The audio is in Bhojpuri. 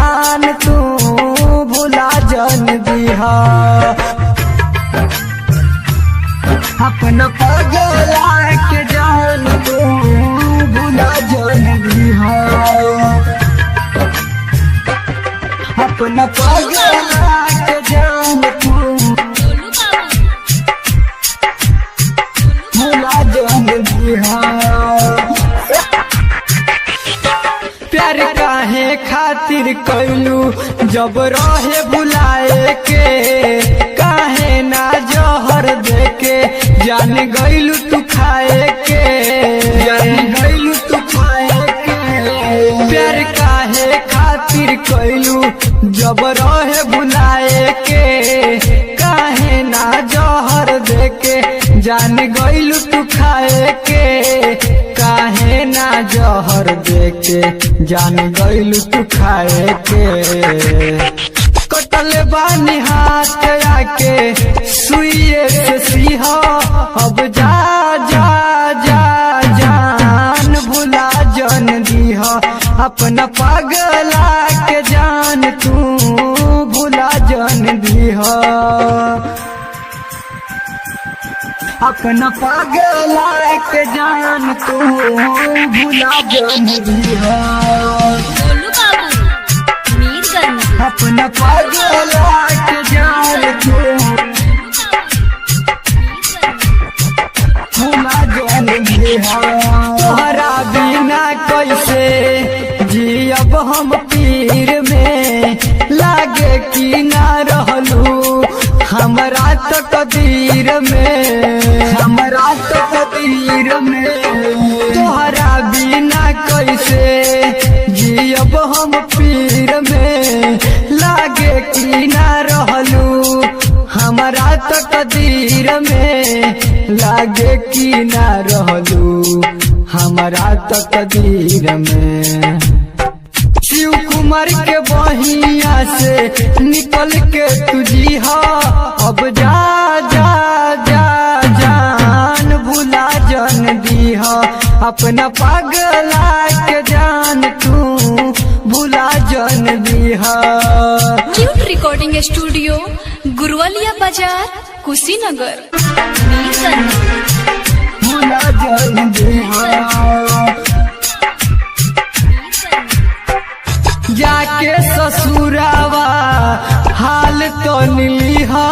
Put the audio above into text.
जान तू भुला जन दिहा। अपना पगला के जान तू भुला जन दिहा। अपना पगला के जान तू भुला जन दिहा। प्यार काहे खातिर कैलू जब रहे भुलाए के, काहे ना जहर देके जान गइलू तू खाए के, जान गइलू तू खाए के। प्यार काहे खातिर कैलू जब रहे भुलाए के, काहे ना जहर देके जान गइलू तू खाए के, काहे ना जहर देके जान गइलू तू खाए के। कटल बानी हाथ आके सुइए से सीहा, अब जा जा जा जान भुला जन दिहा। अपना पगला के जान तू भुला जन दिहा। अपना पगला के जान तू भुला जन दिहा। अपना पगला के जान तू भुला जन दिहा। तोहरा बिना कैसे जियब हम पीर में, लागे कि ना रहलू हमरा तो कदीर में, हमरा तो कदीर में। तोहरा बिना कैसे जियब हम पीर में, लागे कि ना रहलू हमरा तो कदीर में, लागे कि ना रहलू हमरा तो कदीर में। शिव कुमार के बहिया से निकल के तुझिया, अब जा जा जा जान भुला जन दिहा। अपना पगला के जान तू भुला जन दिहा। क्यूट रिकॉर्डिंग स्टूडियो, गुरुवालिया बाजार, कुशीनगर। भुला जन दिहा। जाके ससुरावा हाल तो निलिहा,